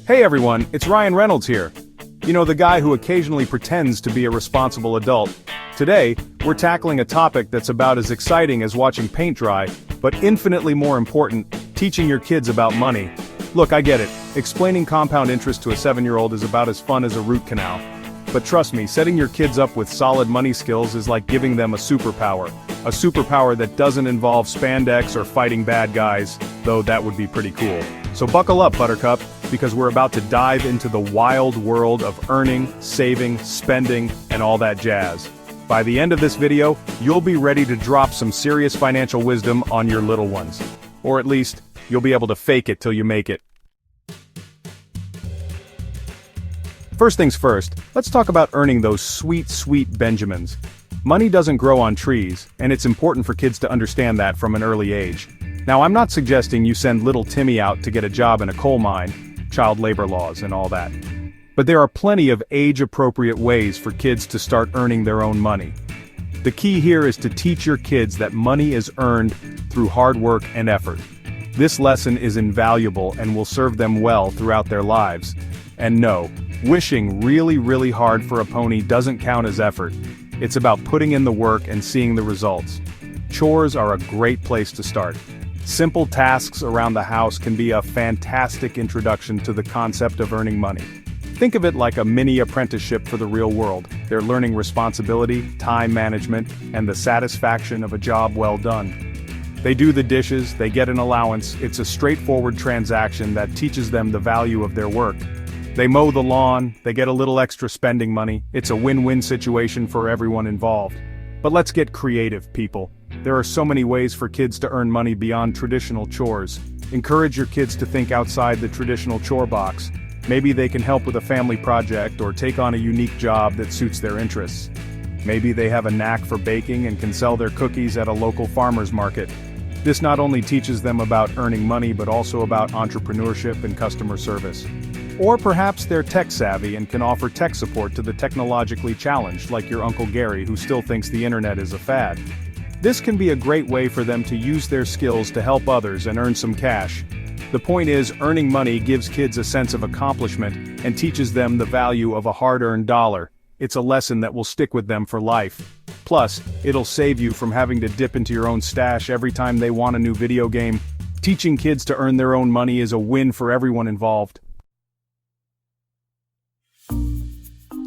Hey everyone, it's Ryan Reynolds here. You know, the guy who occasionally pretends to be a responsible adult. Today, we're tackling a topic that's about as exciting as watching paint dry, but infinitely more important, teaching your kids about money. Look, I get it. Explaining compound interest to a 7-year-old is about as fun as a root canal. But trust me, setting your kids up with solid money skills is like giving them a superpower. A superpower that doesn't involve spandex or fighting bad guys, though that would be pretty cool. So buckle up, Buttercup, because we're about to dive into the wild world of earning, saving, spending, and all that jazz. By the end of this video, you'll be ready to drop some serious financial wisdom on your little ones. Or at least, you'll be able to fake it till you make it. First things first, let's talk about earning those sweet, sweet Benjamins. Money doesn't grow on trees, and it's important for kids to understand that from an early age. Now, I'm not suggesting you send little Timmy out to get a job in a coal mine, child labor laws and all that. But there are plenty of age-appropriate ways for kids to start earning their own money. The key here is to teach your kids that money is earned through hard work and effort. This lesson is invaluable and will serve them well throughout their lives. And no, wishing really, really hard for a pony doesn't count as effort. It's about putting in the work and seeing the results. Chores are a great place to start. Simple tasks around the house can be a fantastic introduction to the concept of earning money. Think of it like a mini apprenticeship for the real world. They're learning responsibility, time management, and the satisfaction of a job well done. They do the dishes, they get an allowance. It's a straightforward transaction that teaches them the value of their work. They mow the lawn, they get a little extra spending money. It's a win-win situation for everyone involved. But let's get creative, people. There are so many ways for kids to earn money beyond traditional chores. Encourage your kids to think outside the traditional chore box. Maybe they can help with a family project or take on a unique job that suits their interests. Maybe they have a knack for baking and can sell their cookies at a local farmer's market. This not only teaches them about earning money but also about entrepreneurship and customer service. Or perhaps they're tech-savvy and can offer tech support to the technologically challenged, like your Uncle Gary who still thinks the internet is a fad. This can be a great way for them to use their skills to help others and earn some cash. The point is, earning money gives kids a sense of accomplishment and teaches them the value of a hard-earned dollar. It's a lesson that will stick with them for life. Plus, it'll save you from having to dip into your own stash every time they want a new video game. Teaching kids to earn their own money is a win for everyone involved.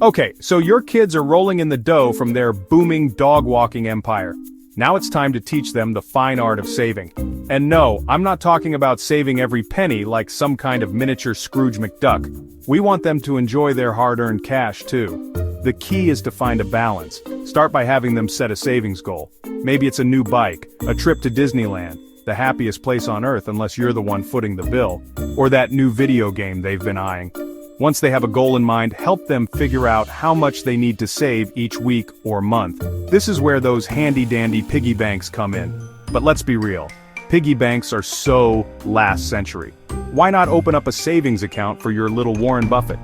Okay, so your kids are rolling in the dough from their booming dog-walking empire. Now it's time to teach them the fine art of saving. And no, I'm not talking about saving every penny like some kind of miniature Scrooge McDuck. We want them to enjoy their hard-earned cash too. The key is to find a balance. Start by having them set a savings goal. Maybe it's a new bike, a trip to Disneyland, the happiest place on earth unless you're the one footing the bill, or that new video game they've been eyeing. Once they have a goal in mind, help them figure out how much they need to save each week or month. This is where those handy-dandy piggy banks come in. But let's be real, piggy banks are so last century. Why not open up a savings account for your little Warren Buffett?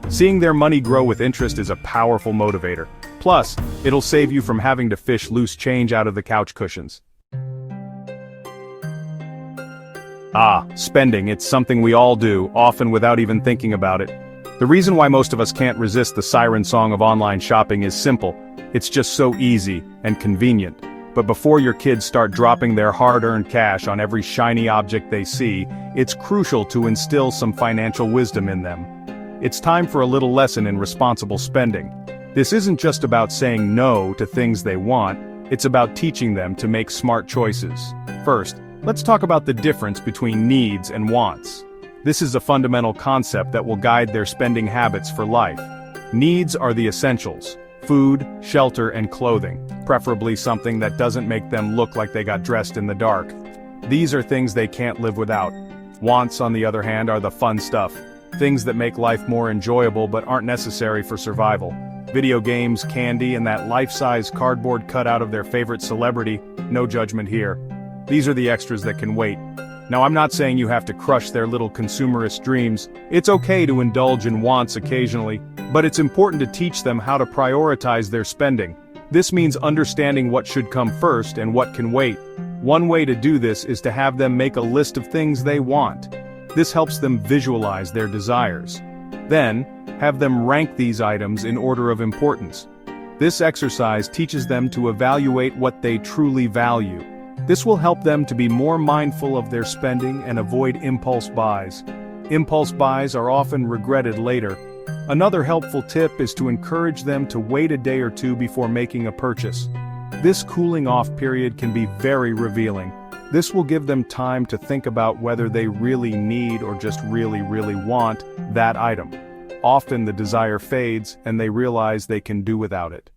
Seeing their money grow with interest is a powerful motivator. Plus, it'll save you from having to fish loose change out of the couch cushions. Spending, it's something we all do, often without even thinking about it. The reason why most of us can't resist the siren song of online shopping is simple. It's just so easy and convenient. But before your kids start dropping their hard-earned cash on every shiny object they see, it's crucial to instill some financial wisdom in them. It's time for a little lesson in responsible spending. This isn't just about saying no to things they want, it's about teaching them to make smart choices. First, let's talk about the difference between needs and wants. This is a fundamental concept that will guide their spending habits for life. Needs are the essentials: food, shelter, and clothing, preferably something that doesn't make them look like they got dressed in the dark. These are things they can't live without. Wants, on the other hand, are the fun stuff. Things that make life more enjoyable but aren't necessary for survival. Video games, candy, and that life-size cardboard cutout of their favorite celebrity, no judgment here. These are the extras that can wait. Now, I'm not saying you have to crush their little consumerist dreams. It's okay to indulge in wants occasionally, but it's important to teach them how to prioritize their spending. This means understanding what should come first and what can wait. One way to do this is to have them make a list of things they want. This helps them visualize their desires. Then, have them rank these items in order of importance. This exercise teaches them to evaluate what they truly value. This will help them to be more mindful of their spending and avoid impulse buys. Impulse buys are often regretted later. Another helpful tip is to encourage them to wait a day or two before making a purchase. This cooling off period can be very revealing. This will give them time to think about whether they really need or just really want that item. Often the desire fades and they realize they can do without it.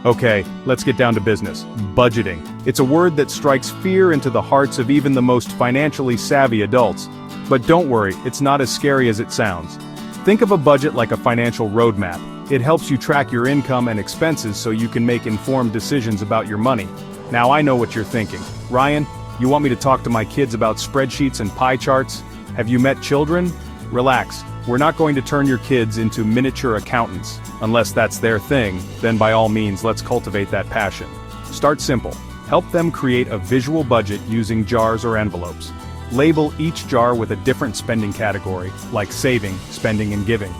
Okay, let's get down to business. Budgeting. It's a word that strikes fear into the hearts of even the most financially savvy adults. But don't worry, it's not as scary as it sounds. Think of a budget like a financial roadmap. It helps you track your income and expenses so you can make informed decisions about your money. Now I know what you're thinking. Ryan, you want me to talk to my kids about spreadsheets and pie charts? Have you met children? Relax. We're not going to turn your kids into miniature accountants. Unless that's their thing, then by all means let's cultivate that passion. Start simple. Help them create a visual budget using jars or envelopes. Label each jar with a different spending category, like saving, spending and giving.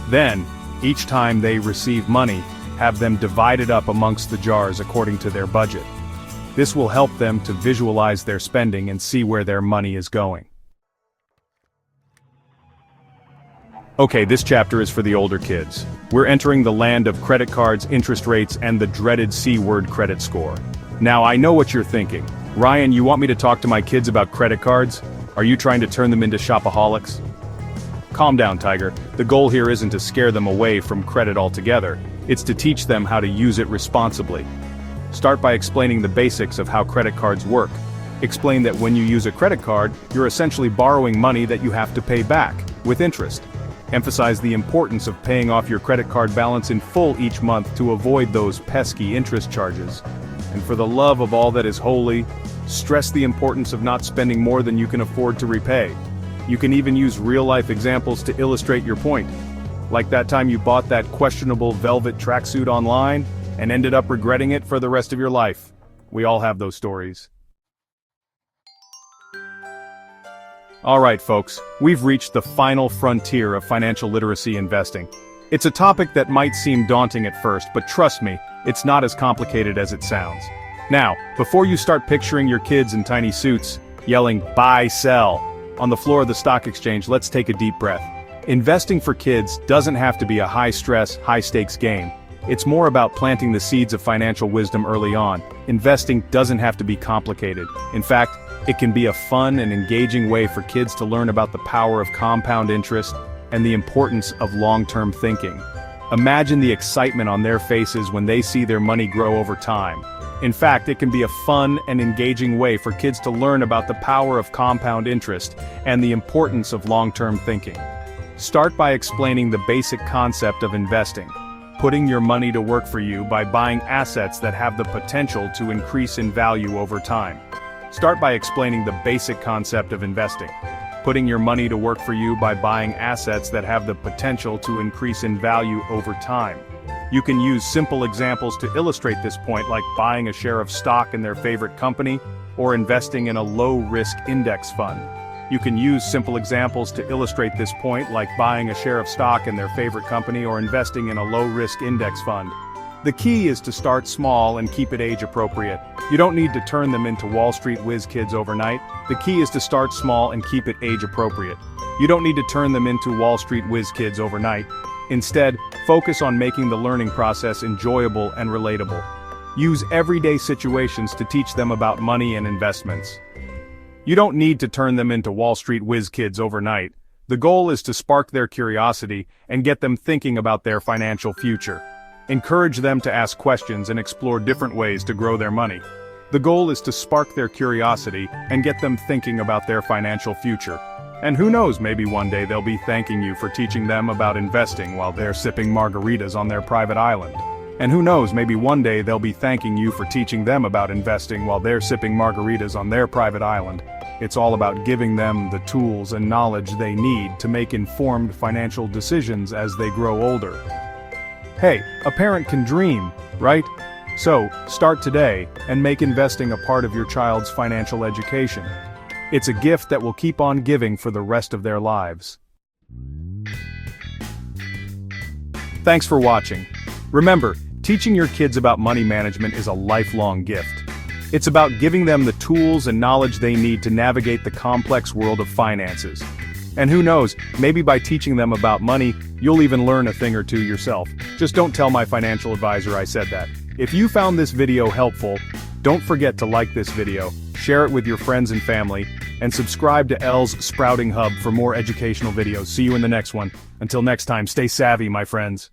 Then, each time they receive money, have them divide it up amongst the jars according to their budget. This will help them to visualize their spending and see where their money is going. Okay, this chapter is for the older kids. We're entering the land of credit cards, interest rates, and the dreaded C-word credit score. Now I know what you're thinking. Ryan, you want me to talk to my kids about credit cards? Are you trying to turn them into shopaholics? Calm down, Tiger. The goal here isn't to scare them away from credit altogether. It's to teach them how to use it responsibly. Start by explaining the basics of how credit cards work. Explain that when you use a credit card, you're essentially borrowing money that you have to pay back, with interest. Emphasize the importance of paying off your credit card balance in full each month to avoid those pesky interest charges. And for the love of all that is holy, stress the importance of not spending more than you can afford to repay. You can even use real-life examples to illustrate your point. Like that time you bought that questionable velvet tracksuit online and ended up regretting it for the rest of your life. We all have those stories. Alright folks, we've reached the final frontier of financial literacy investing. It's a topic that might seem daunting at first, but trust me, it's not as complicated as it sounds. Now, before you start picturing your kids in tiny suits, yelling, "Buy, sell," on the floor of the stock exchange, let's take a deep breath. Investing for kids doesn't have to be a high-stress, high-stakes game. It's more about planting the seeds of financial wisdom early on. Investing doesn't have to be complicated. In fact, it can be a fun and engaging way for kids to learn about the power of compound interest and the importance of long-term thinking. Imagine the excitement on their faces when they see their money grow over time. In fact, it can be a fun and engaging way for kids to learn about the power of compound interest and the importance of long-term thinking. Start by explaining the basic concept of investing. Putting your money to work for you by buying assets that have the potential to increase in value over time. Start by explaining the basic concept of investing. Putting your money to work for you by buying assets that have the potential to increase in value over time. You can use simple examples to illustrate this point, like buying a share of stock in their favorite company, or investing in a low-risk index fund. You can use simple examples to illustrate this point, like buying a share of stock in their favorite company or investing in a low-risk index fund. The key is to start small and keep it age-appropriate. You don't need to turn them into Wall Street whiz kids overnight. The key is to start small and keep it age-appropriate. You don't need to turn them into Wall Street whiz kids overnight. Instead, focus on making the learning process enjoyable and relatable. Use everyday situations to teach them about money and investments. You don't need to turn them into Wall Street whiz kids overnight. The goal is to spark their curiosity and get them thinking about their financial future. Encourage them to ask questions and explore different ways to grow their money. The goal is to spark their curiosity and get them thinking about their financial future. And who knows, maybe one day they'll be thanking you for teaching them about investing while they're sipping margaritas on their private island. And who knows, maybe one day they'll be thanking you for teaching them about investing while they're sipping margaritas on their private island. It's all about giving them the tools and knowledge they need to make informed financial decisions as they grow older. Hey, a parent can dream, right? So, start today and make investing a part of your child's financial education. It's a gift that will keep on giving for the rest of their lives. Thanks for watching. Remember, teaching your kids about money management is a lifelong gift. It's about giving them the tools and knowledge they need to navigate the complex world of finances. And who knows, maybe by teaching them about money, you'll even learn a thing or two yourself. Just don't tell my financial advisor I said that. If you found this video helpful, don't forget to like this video, share it with your friends and family, and subscribe to Elle's Sprouting Hub for more educational videos. See you in the next one. Until next time, stay savvy, my friends.